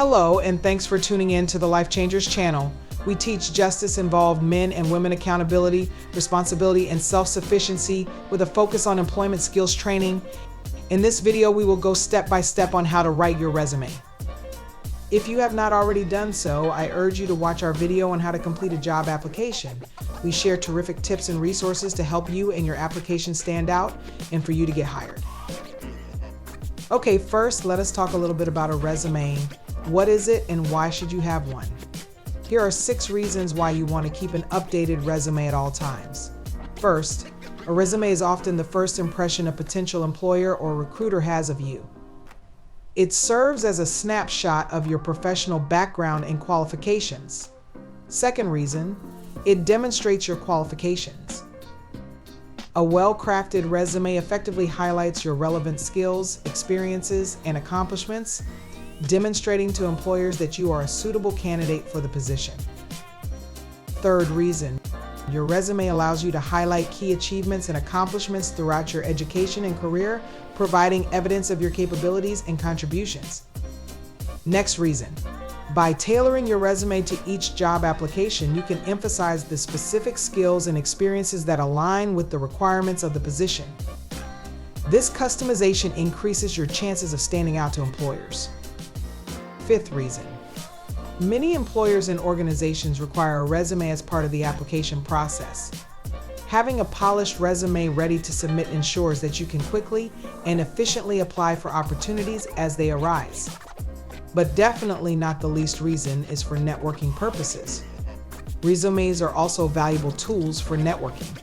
Hello, and thanks for tuning in to the LifeChangers channel. We teach justice-involved men and women accountability, responsibility, and self-sufficiency with a focus on employment skills training. In this video, we will go step by step on how to write your resume. If you have not already done so, I urge you to watch our video on how to complete a job application. We share terrific tips and resources to help you and your application stand out and for you to get hired. Okay, first, let us talk a little bit about a resume. What is it and why should you have one? Here are 6 reasons why you want to keep an updated resume at all times. First, a resume is often the first impression a potential employer or recruiter has of you. It serves as a snapshot of your professional background and qualifications. Second reason, it demonstrates your qualifications. A well-crafted resume effectively highlights your relevant skills, experiences, and accomplishments, demonstrating to employers that you are a suitable candidate for the position. Third reason, your resume allows you to highlight key achievements and accomplishments throughout your education and career, providing evidence of your capabilities and contributions. Next reason, by tailoring your resume to each job application, you can emphasize the specific skills and experiences that align with the requirements of the position. This customization increases your chances of standing out to employers. Fifth reason, many employers and organizations require a resume as part of the application process. Having a polished resume ready to submit ensures that you can quickly and efficiently apply for opportunities as they arise. But definitely not the least reason is for networking purposes. Resumes are also valuable tools for networking.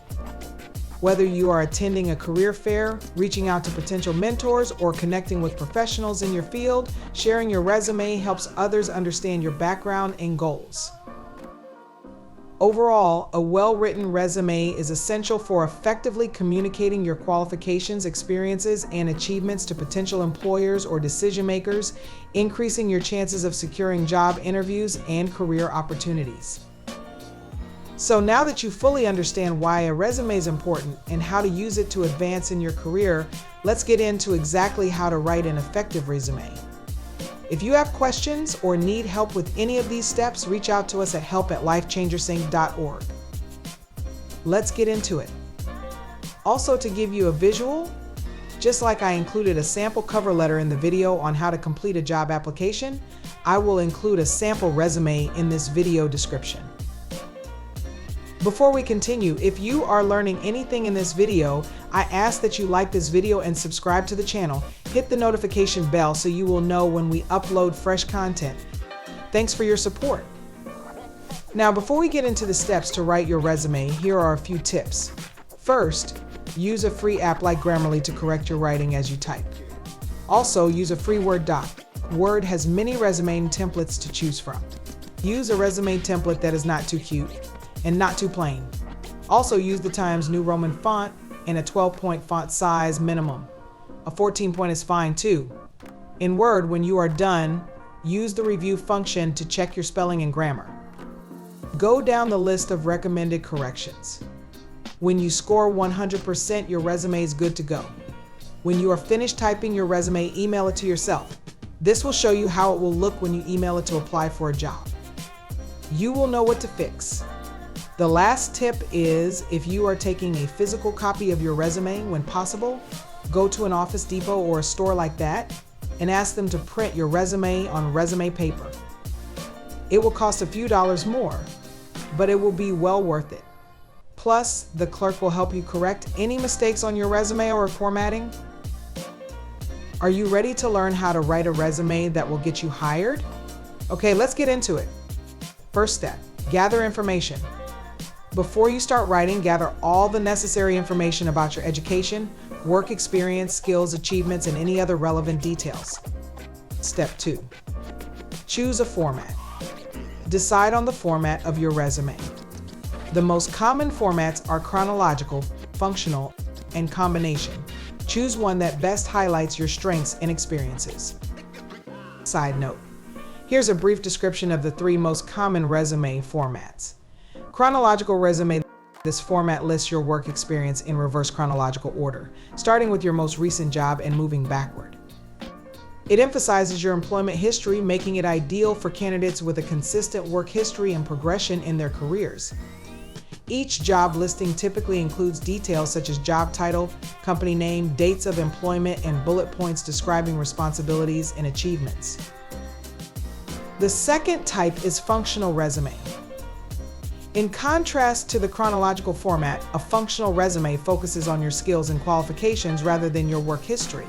Whether you are attending a career fair, reaching out to potential mentors, or connecting with professionals in your field, sharing your resume helps others understand your background and goals. Overall, a well-written resume is essential for effectively communicating your qualifications, experiences, and achievements to potential employers or decision makers, increasing your chances of securing job interviews and career opportunities. So now that you fully understand why a resume is important and how to use it to advance in your career, let's get into exactly how to write an effective resume. If you have questions or need help with any of these steps, reach out to us at help@lifechangersinc.org. Let's get into it. Also, to give you a visual, just like I included a sample cover letter in the video on how to complete a job application, I will include a sample resume in this video description. Before we continue, if you are learning anything in this video, I ask that you like this video and subscribe to the channel. Hit the notification bell so you will know when we upload fresh content. Thanks for your support. Now, before we get into the steps to write your resume, here are a few tips. First, use a free app like Grammarly to correct your writing as you type. Also, use a free Word doc. Word has many resume templates to choose from. Use a resume template that is not too cute and not too plain. Also use the Times New Roman font and a 12-point font size minimum. A 14-point is fine too. In Word, when you are done, use the review function to check your spelling and grammar. Go down the list of recommended corrections. When you score 100%, your resume is good to go. When you are finished typing your resume, email it to yourself. This will show you how it will look when you email it to apply for a job. You will know what to fix. The last tip is, if you are taking a physical copy of your resume, when possible, go to an Office Depot or a store like that and ask them to print your resume on resume paper. It will cost a few dollars more, but it will be well worth it. Plus, the clerk will help you correct any mistakes on your resume or formatting. Are you ready to learn how to write a resume that will get you hired? Okay, let's get into it. First step, gather information. Before you start writing, gather all the necessary information about your education, work experience, skills, achievements, and any other relevant details. Step 2. Choose a format. Decide on the format of your resume. The most common formats are chronological, functional, and combination. Choose one that best highlights your strengths and experiences. Side note, here's a brief description of the 3 most common resume formats. Chronological resume. This format lists your work experience in reverse chronological order, starting with your most recent job and moving backward. It emphasizes your employment history, making it ideal for candidates with a consistent work history and progression in their careers. Each job listing typically includes details such as job title, company name, dates of employment, and bullet points describing responsibilities and achievements. The second type is functional resume. In contrast to the chronological format, a functional resume focuses on your skills and qualifications rather than your work history.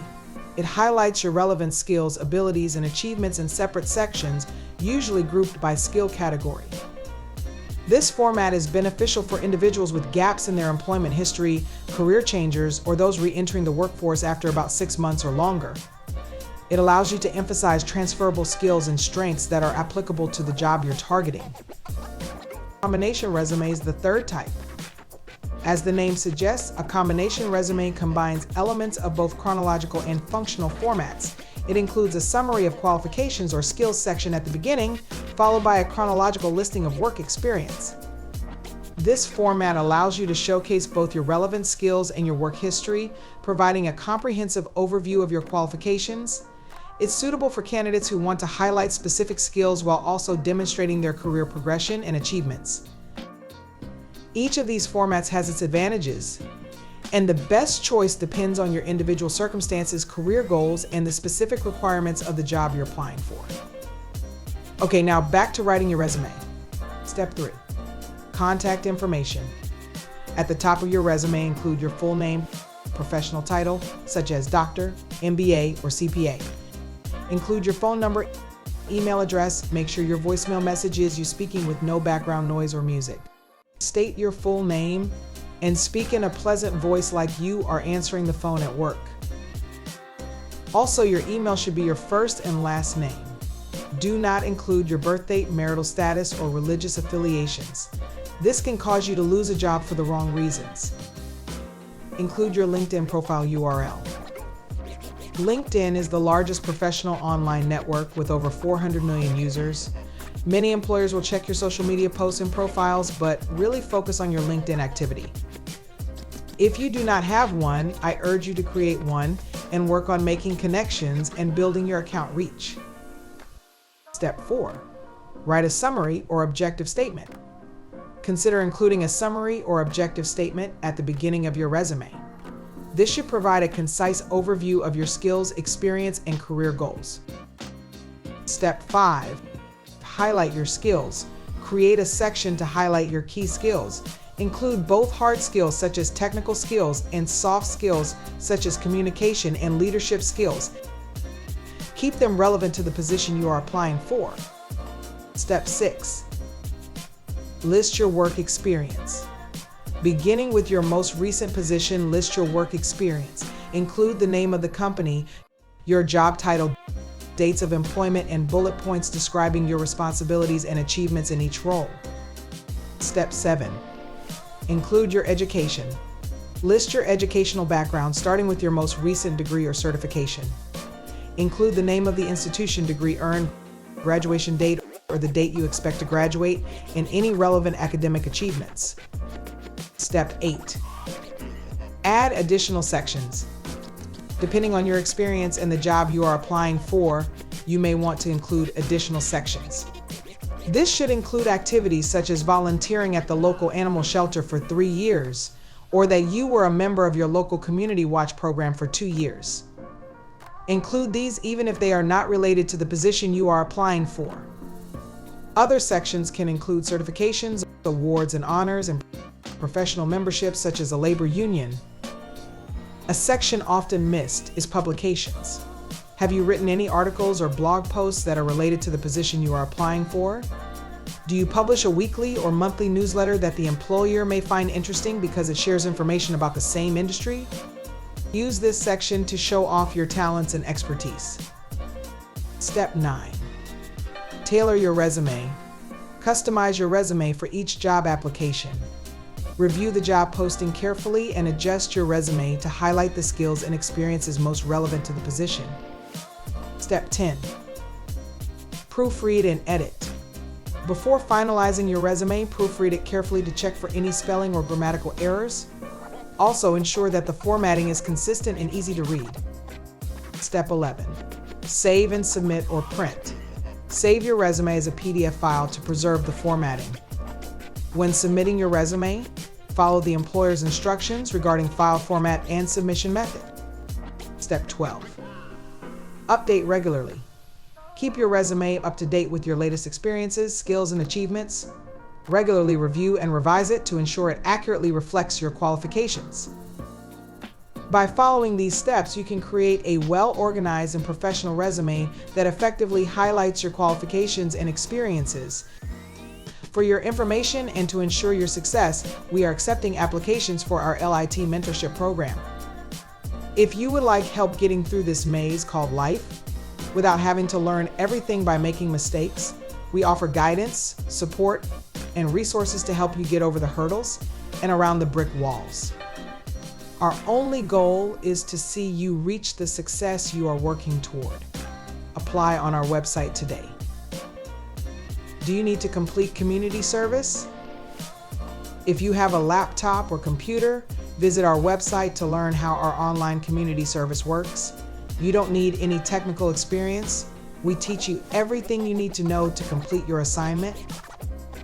It highlights your relevant skills, abilities, and achievements in separate sections, usually grouped by skill category. This format is beneficial for individuals with gaps in their employment history, career changers, or those re-entering the workforce after about 6 months or longer. It allows you to emphasize transferable skills and strengths that are applicable to the job you're targeting. Combination resume is the third type. As the name suggests, a combination resume combines elements of both chronological and functional formats. It includes a summary of qualifications or skills section at the beginning, followed by a chronological listing of work experience. This format allows you to showcase both your relevant skills and your work history, providing a comprehensive overview of your qualifications. It's suitable for candidates who want to highlight specific skills while also demonstrating their career progression and achievements. Each of these formats has its advantages, and the best choice depends on your individual circumstances, career goals, and the specific requirements of the job you're applying for. Okay, now back to writing your resume. Step 3, contact information. At the top of your resume, include your full name, professional title, such as doctor, MBA, or CPA. Include your phone number, email address. Make sure your voicemail message is you speaking with no background noise or music. State your full name and speak in a pleasant voice like you are answering the phone at work. Also, your email should be your first and last name. Do not include your birth date, marital status, or religious affiliations. This can cause you to lose a job for the wrong reasons. Include your LinkedIn profile URL. LinkedIn is the largest professional online network with over 400 million users. Many employers will check your social media posts and profiles, but really focus on your LinkedIn activity. If you do not have one, I urge you to create one and work on making connections and building your account reach. Step 4, write a summary or objective statement. Consider including a summary or objective statement at the beginning of your resume. This should provide a concise overview of your skills, experience, and career goals. Step 5, highlight your skills. Create a section to highlight your key skills. Include both hard skills such as technical skills and soft skills such as communication and leadership skills. Keep them relevant to the position you are applying for. Step 6, list your work experience. Beginning with your most recent position, list your work experience. Include the name of the company, your job title, dates of employment, and bullet points describing your responsibilities and achievements in each role. Step 7, include your education. List your educational background, starting with your most recent degree or certification. Include the name of the institution degree earned, graduation date, or the date you expect to graduate, and any relevant academic achievements. Step 8, add additional sections. Depending on your experience and the job you are applying for, you may want to include additional sections. This should include activities such as volunteering at the local animal shelter for 3 years, or that you were a member of your local community watch program for 2 years. Include these even if they are not related to the position you are applying for. Other sections can include certifications, awards and honors, and professional memberships such as a labor union. A section often missed is publications. Have you written any articles or blog posts that are related to the position you are applying for? Do you publish a weekly or monthly newsletter that the employer may find interesting because it shares information about the same industry? Use this section to show off your talents and expertise. Step 9, tailor your resume. Customize your resume for each job application. Review the job posting carefully and adjust your resume to highlight the skills and experiences most relevant to the position. Step 10, proofread and edit. Before finalizing your resume, proofread it carefully to check for any spelling or grammatical errors. Also, ensure that the formatting is consistent and easy to read. Step 11, Save and submit or print. Save your resume as a PDF file to preserve the formatting. When submitting your resume, follow the employer's instructions regarding file format and submission method. Step 12. Update regularly. Keep your resume up to date with your latest experiences, skills, and achievements. Regularly review and revise it to ensure it accurately reflects your qualifications. By following these steps, you can create a well-organized and professional resume that effectively highlights your qualifications and experiences. For your information and to ensure your success, we are accepting applications for our LIT mentorship program. If you would like help getting through this maze called life, without having to learn everything by making mistakes, we offer guidance, support, and resources to help you get over the hurdles and around the brick walls. Our only goal is to see you reach the success you are working toward. Apply on our website today. Do you need to complete community service? If you have a laptop or computer, visit our website to learn how our online community service works. You don't need any technical experience. We teach you everything you need to know to complete your assignment.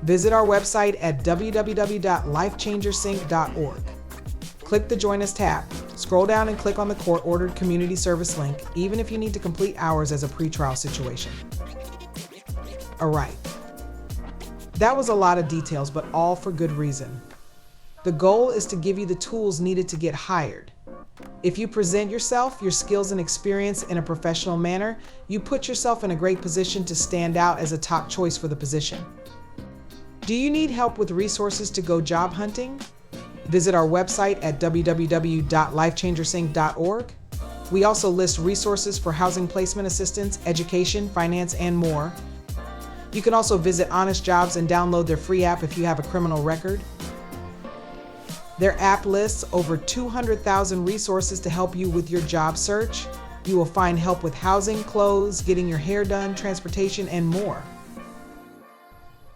Visit our website at www.LifeChangersinc.org. Click the Join Us tab. Scroll down and click on the court-ordered community service link, even if you need to complete hours as a pretrial situation. All right. That was a lot of details, but all for good reason. The goal is to give you the tools needed to get hired. If you present yourself, your skills, and experience in a professional manner, you put yourself in a great position to stand out as a top choice for the position. Do you need help with resources to go job hunting? Visit our website at www.LifeChangersinc.org. We also list resources for housing placement assistance, education, finance, and more. You can also visit Honest Jobs and download their free app if you have a criminal record. Their app lists over 200,000 resources to help you with your job search. You will find help with housing, clothes, getting your hair done, transportation, and more.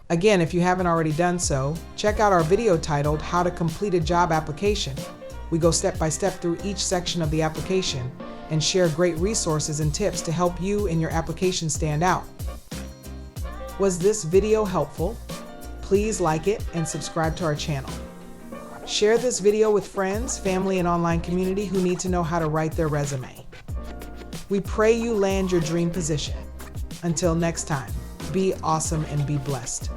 Again, if you haven't already done so, check out our video titled How to Complete a Job Application. We go step by step through each section of the application and share great resources and tips to help you and your application stand out. Was this video helpful? Please like it and subscribe to our channel. Share this video with friends, family, and online community who need to know how to write their resume. We pray you land your dream position. Until next time, be awesome and be blessed.